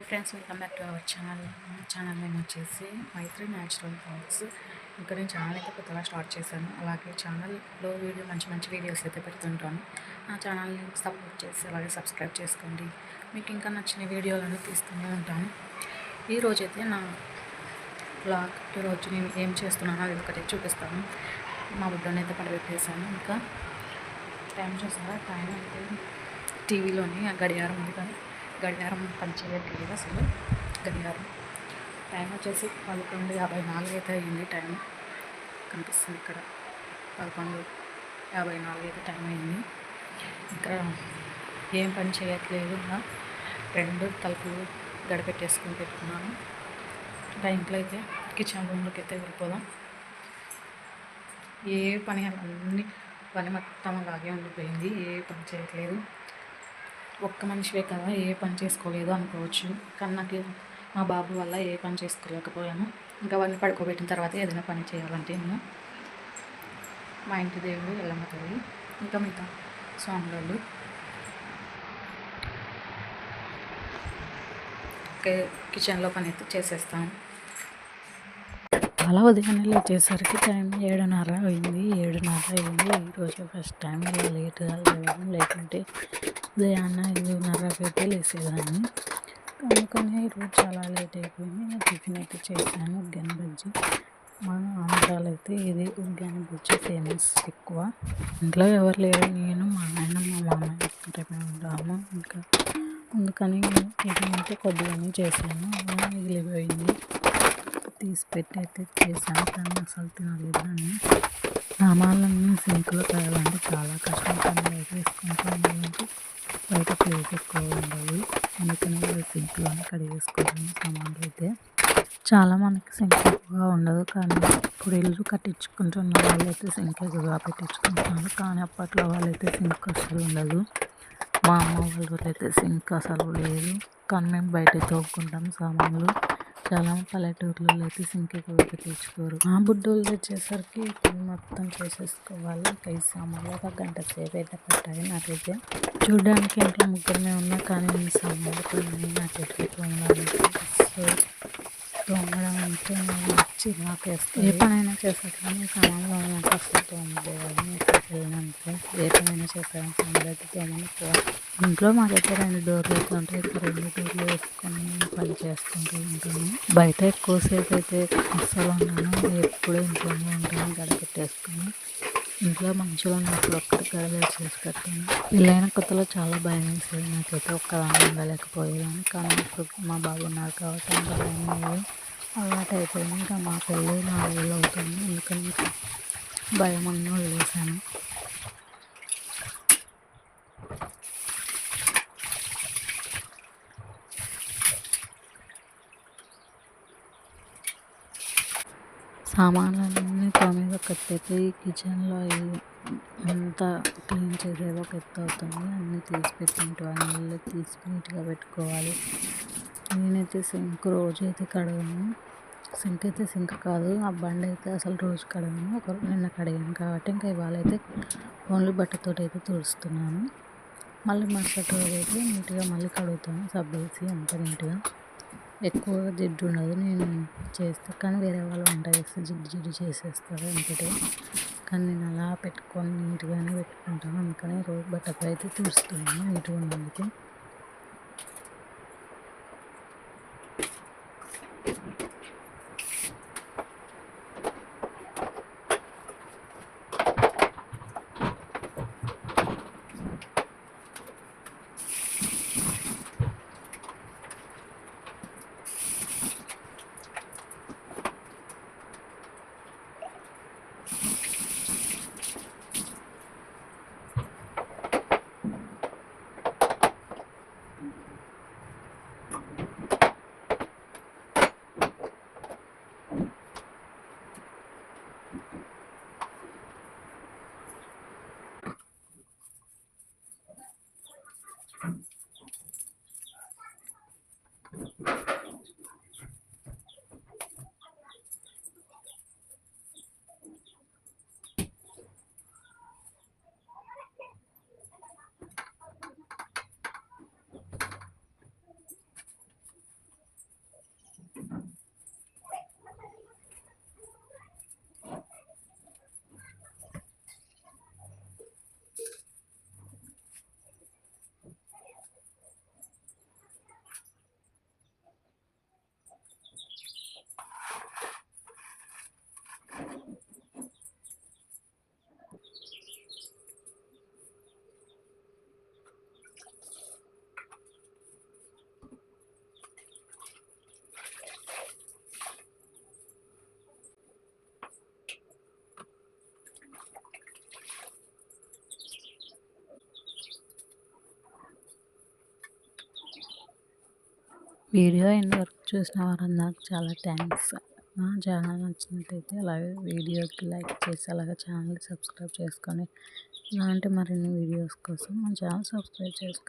Friends, welcome back to our channel. మా channel name వచ్చేసి మైత్రి natural thoughts. ఇంకా నేను ఛానల్ అయితే కొత్తగా స్టార్ట్ చేశాను. అలాగే ఛానల్లో మంచి మంచి వీడియోస్ అయితే పెడుతుంటాను. నా ఛానల్ని సపోర్ట్ చేసి అలాగే సబ్స్క్రైబ్ చేసుకోండి. మీకు ఇంకా నచ్చిన వీడియోలను తీస్తూనే ఉంటాను. ఈరోజైతే నా బ్లాగ్ ఈరోజు నేను ఏం చేస్తున్నానో అది ఒకటి చూపిస్తాను. మా బుడ్డని అయితే పడబెట్టేశాను. ఇంకా టైం చూసారా? టైం అయితే టీవీలోని గడియారం ఉంది కానీ గడియారం పనిచేయట్లేదు అసలు. గడియారం టైం వచ్చేసి 11:54 అయితే అయింది. టైం కనిపిస్తుంది ఇక్కడ 11:54 అయితే టైం అయింది. ఇక్కడ ఏం పని చేయట్లేదు. 2 తలుపులు గడిపెట్టేసుకుని పెట్టుకున్నాను. ఇంకా ఇంట్లో అయితే కిచెన్ రూమ్లోకి అయితే వెళ్ళిపోదాం. ఏ పని అన్ని పని మొత్తం అలాగే ఉండిపోయింది. ఏ పని చేయట్లేదు. ఒక్క మనిషివే కదా, ఏ పని చేసుకోలేదు అనుకోవచ్చు. కానీ నాకు మా బాబు వల్ల ఏ పని చేసుకోలేకపోయాను. ఇంకా వాడిని పడుకోబెట్టిన తర్వాత ఏదైనా పని చేయాలంటే నేను మా ఇంటి దేవుడు ఎల్లమ్మ తల్లి, ఇంకా మిగతా స్వాములు కిచెన్లో పని అయితే చేసేస్తాను. అలా ఉదయాన్నే లేచేసరికి టైం 7:30 అయింది. ఈరోజు ఫస్ట్ టైం ఇలా లేట్గా లేవడం. లేకుంటే ఉదయాన్నే 5:30 అయితే లేసేదాన్ని. అందుకని ఈరోజు చాలా లేట్ అయిపోయింది. నేను టిఫిన్ అయితే చేశాను, ఉగ్గాని బజ్జీ. మా ఆంధ్రాలో అయితే ఇది ఉగ్గాని బజ్జీ ఫేమస్ ఎక్కువ. ఇంట్లో ఎవరు లేరు, నేను మా ఆయన మా మామయ్య అంటే మేము ఉంటాము. ఇంకా అందుకని టిఫిన్ అయితే కొద్దిగానే చేశాను. అలా మిగిలిపోయింది తీసి పెట్టి అయితే చేశాను. కానీ అసలు తినలేదు దాన్ని. సామాన్లన్నీ సింక్లో తేవాలంటే చాలా కష్టం. కానీ బయట వేసుకుంటూ ఉండాలంటే బయట ప్లేస్ ఎక్కువ ఉండదు. అందుకని సింక్లోనే కడిగేసుకోవడం సామాన్లు అయితే. చాలా మందికి సింక్ ఎక్కువగా ఉండదు, కానీ ఇప్పుడు ఇల్లు కట్టించుకుంటున్న వాళ్ళైతే సింక్ ఎక్కువగా పెట్టించుకుంటున్నారు. కానీ అప్పట్లో వాళ్ళైతే సింక్ అసలు ఉండదు. మా అమ్మ వాళ్ళ అయితే సింక్ అసలు లేదు. కానీ మేము బయట తోముకుంటాం సామాన్లు. చాలా పల్లెటూర్లలో అయితే సింక్ ఎక్కువ పెట్టించుకోరు. ఆ బుడ్డోళ్ళు తెచ్చేసరికి మొత్తం చేసేసుకోవాలి. ఇంకా ఈ సామాన్లు ఒక గంట సేపు అయితే పట్టాయి నాకైతే. చూడడానికి ఇంట్లో ముగ్గురమే ఉన్నా, కానీ ఈ సామాన్లు కొన్ని నాకైతే తోమడం అంటే చిరాకు వేస్తుంది. ఏ పనైనా చేస్తాను కానీ సామాన్లు నాకు అసలు తోమలేదని వెళ్ళినంతే. ఏ పనైనా చేస్తాను, సామాన్లు అయితే తోమని పోవాలి. ఇంట్లో మాకైతే 2 డోర్లు అయితే ఉంటాయి. 2 డోర్లు వేసుకొని పని చేసుకుంటూ ఉంటాను. బయట ఎక్కువసేపు అయితే అస్సలు ఉన్నాను. ఎప్పుడు ఇంట్లోనే ఉంటాను గడపెట్టేసుకొని. ఇంట్లో మనుషులు ఉన్నప్పుడు ఒక్కటి గడలు చేసి పెడతాను. పెళ్ళైన కొత్తలో చాలా భయం వేసేది నాకైతే. ఒక్కదాన్ని ఉండలేకపోయేదాన్ని. కానీ ఇప్పుడు మా బాబు ఉన్నారు కాబట్టి అంత భయం లేదు. అలవాటు అయిపోయింది. ఇంకా మా పెళ్ళి 4 ఏళ్ళు అవుతుంది. అందుకని భయం అన్నీ వదిలేసాను. సామాన్లన్నీ తోమేది ఒక ఎత్తు అయితే ఈ కిచెన్లో అంతా క్లీన్ చేసేది ఒక ఎత్తు అవుతుంది. అన్నీ తీసి పెట్టినట్టు నీళ్ళు తీసి నీట్గా పెట్టుకోవాలి. నేనైతే సింక్ రోజు అయితే కడగను. సింక్ అయితే సింక్ కాదు, ఆ బండి అయితే అసలు రోజు కడగను. నిన్న కడిగాను కాబట్టి ఇంకా ఇవాళ అయితే ఓన్లీ బట్టతోటి అయితే తుడుస్తున్నాను. మళ్ళీ మరుసటి రోజు అయితే నీట్గా మళ్ళీ కడుగుతాను సబ్బు వేసి అంత నీట్గా. ఎక్కువగా జిడ్డు ఉండదు నేను చేస్తే. కానీ వేరే వాళ్ళు వంట చేస్తే జిడ్డు చేసేస్తారు అంతటే. కానీ నేను అలా పెట్టుకొని నీట్గానే పెట్టుకుంటాను. అందుకని రోజు బట్టతో అయితే తుడుస్తున్నాను నీట్గా ఉన్నందుకు. వీడియో ఎండ్ వరకు చూసిన వారందరికి చాలా థ్యాంక్స్. నా ఛానల్ నచ్చినట్టయితే అలాగే వీడియోకి లైక్ చేసి అలాగే ఛానల్ సబ్స్క్రైబ్ చేసుకొని ఇలాంటి మరిన్ని వీడియోస్ కోసం మా ఛానల్ సబ్స్క్రైబ్ చేసుకోండి.